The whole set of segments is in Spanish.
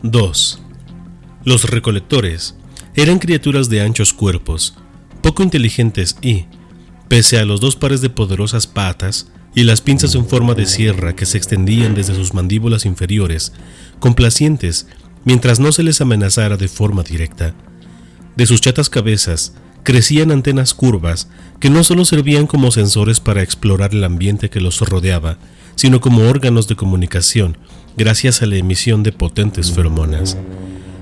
2. Los recolectores eran criaturas de anchos cuerpos, poco inteligentes y, pese a los 2 pares de poderosas patas y las pinzas en forma de sierra que se extendían desde sus mandíbulas inferiores, complacientes mientras no se les amenazara de forma directa. De sus chatas cabezas crecían antenas curvas que no solo servían como sensores para explorar el ambiente que los rodeaba, sino como órganos de comunicación gracias a la emisión de potentes feromonas.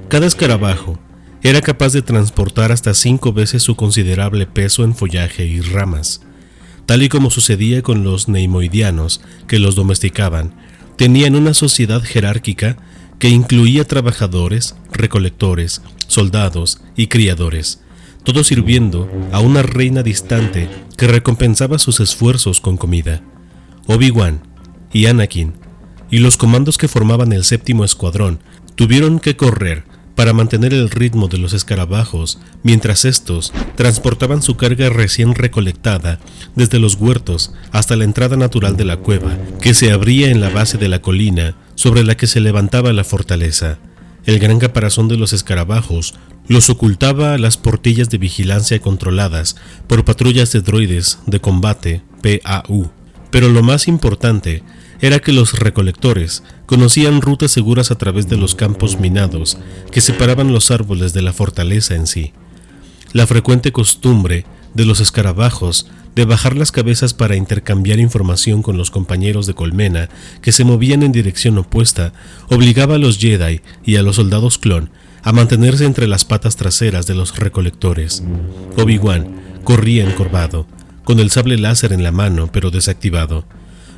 Cada escarabajo era capaz de transportar hasta 5 veces su considerable peso en follaje y ramas. Tal y como sucedía con los neimoidianos que los domesticaban, tenían una sociedad jerárquica que incluía trabajadores, recolectores, soldados y criadores, todos sirviendo a una reina distante que recompensaba sus esfuerzos con comida. Obi-Wan y Anakin y los comandos que formaban el 7º escuadrón tuvieron que correr para mantener el ritmo de los escarabajos mientras estos transportaban su carga recién recolectada desde los huertos hasta la entrada natural de la cueva que se abría en la base de la colina sobre la que se levantaba la fortaleza. El gran caparazón de los escarabajos los ocultaba a las portillas de vigilancia controladas por patrullas de droides de combate PAU. Pero lo más importante era que los recolectores conocían rutas seguras a través de los campos minados que separaban los árboles de la fortaleza en sí. La frecuente costumbre de los escarabajos de bajar las cabezas para intercambiar información con los compañeros de colmena que se movían en dirección opuesta obligaba a los Jedi y a los soldados clon a mantenerse entre las patas traseras de los recolectores. Obi-Wan corría encorvado, con el sable láser en la mano pero desactivado.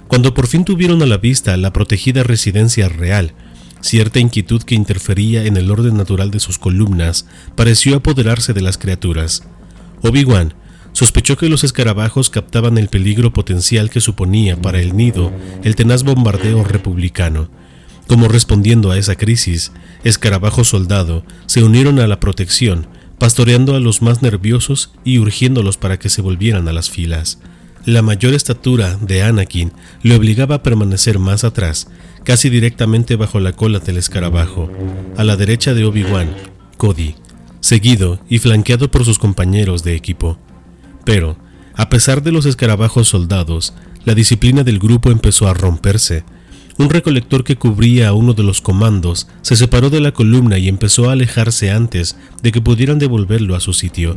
Cuando por fin tuvieron a la vista la protegida residencia real, cierta inquietud que interfería en el orden natural de sus columnas pareció apoderarse de las criaturas. Obi-Wan sospechó que los escarabajos captaban el peligro potencial que suponía para el nido el tenaz bombardeo republicano. Como respondiendo a esa crisis, Escarabajo Soldado se unieron a la protección, pastoreando a los más nerviosos y urgiéndolos para que se volvieran a las filas. La mayor estatura de Anakin le obligaba a permanecer más atrás, casi directamente bajo la cola del escarabajo. A la derecha de Obi-Wan, Cody, seguido y flanqueado por sus compañeros de equipo. Pero, a pesar de los escarabajos soldados, la disciplina del grupo empezó a romperse. Un recolector que cubría a uno de los comandos se separó de la columna y empezó a alejarse antes de que pudieran devolverlo a su sitio.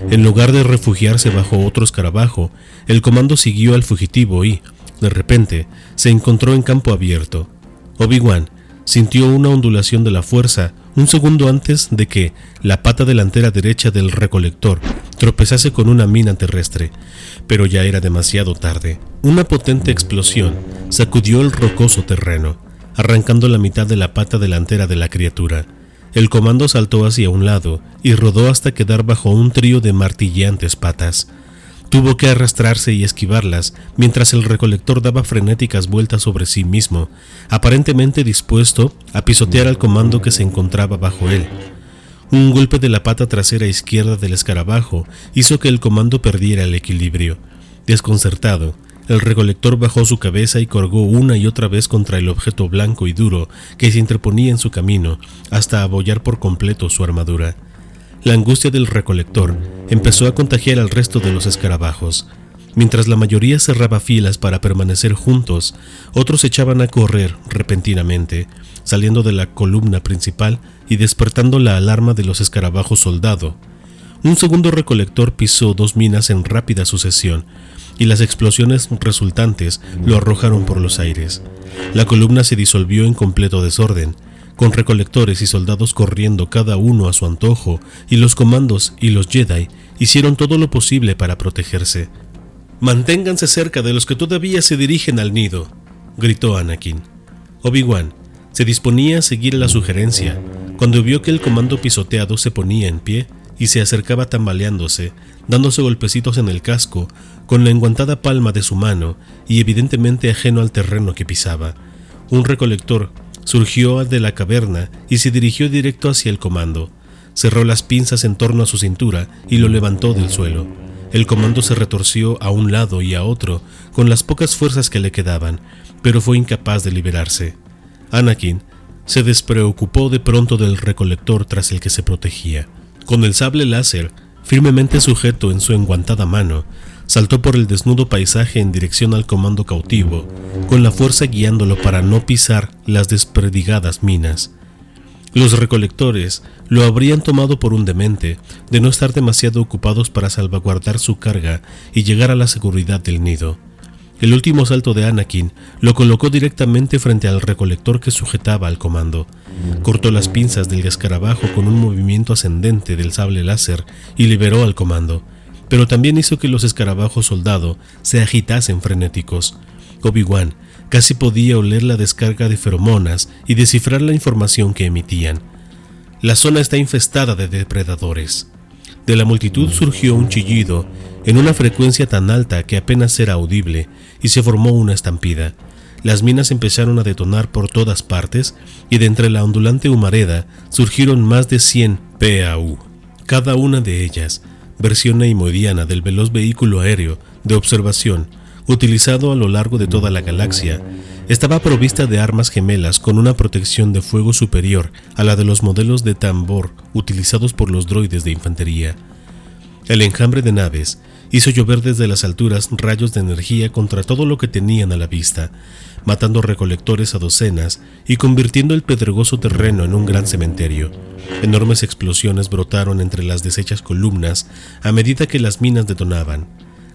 En lugar de refugiarse bajo otro escarabajo, el comando siguió al fugitivo y, de repente, se encontró en campo abierto. Obi-Wan sintió una ondulación de la fuerza un segundo antes de que la pata delantera derecha del recolector tropezase con una mina terrestre, pero ya era demasiado tarde. Una potente explosión sacudió el rocoso terreno, arrancando la mitad de la pata delantera de la criatura. El comando saltó hacia un lado y rodó hasta quedar bajo un trío de martilleantes patas. Tuvo que arrastrarse y esquivarlas mientras el recolector daba frenéticas vueltas sobre sí mismo, aparentemente dispuesto a pisotear al comando que se encontraba bajo él. Un golpe de la pata trasera izquierda del escarabajo hizo que el comando perdiera el equilibrio. Desconcertado, el recolector bajó su cabeza y colgó una y otra vez contra el objeto blanco y duro que se interponía en su camino hasta abollar por completo su armadura. La angustia del recolector empezó a contagiar al resto de los escarabajos. Mientras la mayoría cerraba filas para permanecer juntos, otros echaban a correr repentinamente, saliendo de la columna principal y despertando la alarma de los escarabajos soldado. Un segundo recolector pisó 2 minas en rápida sucesión, y las explosiones resultantes lo arrojaron por los aires. La columna se disolvió en completo desorden, con recolectores y soldados corriendo cada uno a su antojo, y los comandos y los Jedi hicieron todo lo posible para protegerse. «Manténganse cerca de los que todavía se dirigen al nido», gritó Anakin. Obi-Wan se disponía a seguir la sugerencia, cuando vio que el comando pisoteado se ponía en pie y se acercaba tambaleándose, dándose golpecitos en el casco con la enguantada palma de su mano y evidentemente ajeno al terreno que pisaba. Un recolector surgió de la caverna y se dirigió directo hacia el comando. Cerró las pinzas en torno a su cintura y lo levantó del suelo. El comando se retorció a un lado y a otro con las pocas fuerzas que le quedaban, pero fue incapaz de liberarse. Anakin se despreocupó de pronto del recolector tras el que se protegía. Con el sable láser firmemente sujeto en su enguantada mano, saltó por el desnudo paisaje en dirección al comando cautivo, con la fuerza guiándolo para no pisar las desperdigadas minas. Los recolectores lo habrían tomado por un demente de no estar demasiado ocupados para salvaguardar su carga y llegar a la seguridad del nido. El último salto de Anakin lo colocó directamente frente al recolector que sujetaba al comando. Cortó las pinzas del escarabajo con un movimiento ascendente del sable láser y liberó al comando, pero también hizo que los escarabajos soldado se agitasen frenéticos. Obi-Wan casi podía oler la descarga de feromonas y descifrar la información que emitían. La zona está infestada de depredadores. De la multitud surgió un chillido en una frecuencia tan alta que apenas era audible y se formó una estampida. Las minas empezaron a detonar por todas partes y de entre la ondulante humareda surgieron más de 100 PAU. Cada una de ellas, versión neimoidiana del veloz vehículo aéreo de observación utilizado a lo largo de toda la galaxia, estaba provista de armas gemelas con una protección de fuego superior a la de los modelos de tambor utilizados por los droides de infantería. El enjambre de naves hizo llover desde las alturas rayos de energía contra todo lo que tenían a la vista, matando recolectores a docenas y convirtiendo el pedregoso terreno en un gran cementerio. Enormes explosiones brotaron entre las deshechas columnas a medida que las minas detonaban.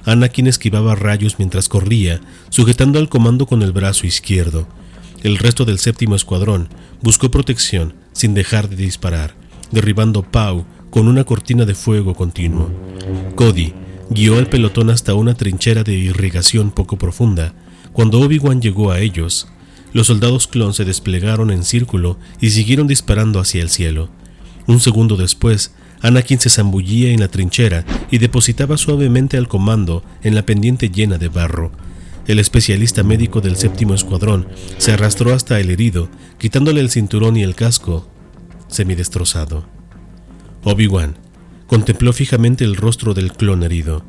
Anakin esquivaba rayos mientras corría, sujetando al comando con el brazo izquierdo. El resto del séptimo escuadrón buscó protección sin dejar de disparar, derribando PAU con una cortina de fuego continuo. Cody guió al pelotón hasta una trinchera de irrigación poco profunda. Cuando Obi-Wan llegó a ellos, los soldados clon se desplegaron en círculo y siguieron disparando hacia el cielo. Un segundo después, Anakin se zambullía en la trinchera y depositaba suavemente al comando en la pendiente llena de barro. El especialista médico del séptimo escuadrón se arrastró hasta el herido, quitándole el cinturón y el casco semidestrozado. Obi-Wan contempló fijamente el rostro del clon herido,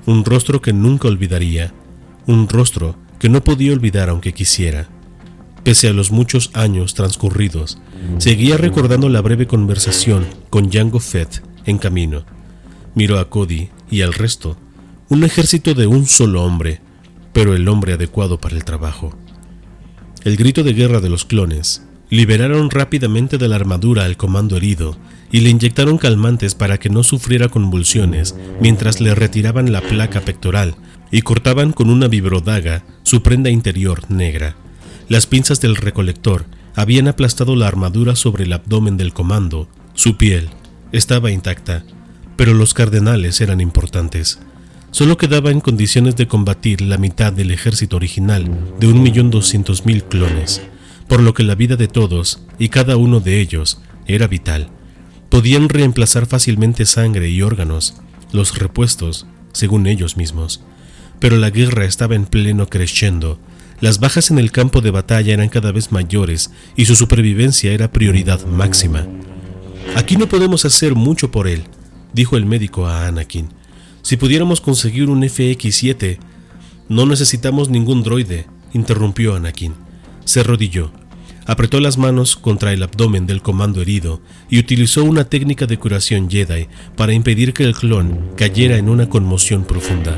un rostro que nunca olvidaría, un rostro que no podía olvidar aunque quisiera. Pese a los muchos años transcurridos, seguía recordando la breve conversación con Jango Fett en camino. Miró a Cody y al resto, un ejército de un solo hombre, pero el hombre adecuado para el trabajo. El grito de guerra de los clones liberaron rápidamente de la armadura al comando herido y le inyectaron calmantes para que no sufriera convulsiones mientras le retiraban la placa pectoral y cortaban con una vibrodaga su prenda interior negra. Las pinzas del recolector habían aplastado la armadura sobre el abdomen del comando. Su piel estaba intacta, pero los cardenales eran importantes. Solo quedaba en condiciones de combatir la mitad del ejército original de 1.200.000 clones, por lo que la vida de todos y cada uno de ellos era vital. Podían reemplazar fácilmente sangre y órganos, los repuestos, según ellos mismos. Pero la guerra estaba en pleno crescendo. Las bajas en el campo de batalla eran cada vez mayores y su supervivencia era prioridad máxima. «Aquí no podemos hacer mucho por él», dijo el médico a Anakin. «Si pudiéramos conseguir un FX-7...» «No necesitamos ningún droide», interrumpió Anakin. Se arrodilló, apretó las manos contra el abdomen del comando herido y utilizó una técnica de curación Jedi para impedir que el clon cayera en una conmoción profunda.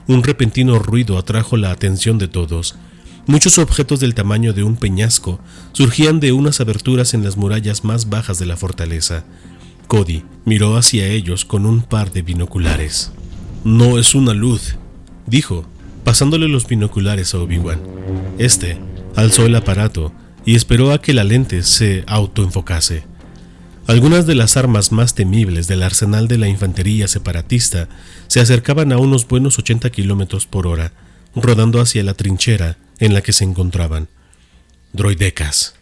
Un repentino ruido atrajo la atención de todos. Muchos objetos del tamaño de un peñasco surgían de unas aberturas en las murallas más bajas de la fortaleza. Cody miró hacia ellos con un par de binoculares. «No es una luz», dijo, pasándole los binoculares a Obi-Wan. Este alzó el aparato y esperó a que la lente se autoenfocase. Algunas de las armas más temibles del arsenal de la infantería separatista se acercaban a unos buenos 80 kilómetros por hora, rodando hacia la trinchera en la que se encontraban. Droidecas.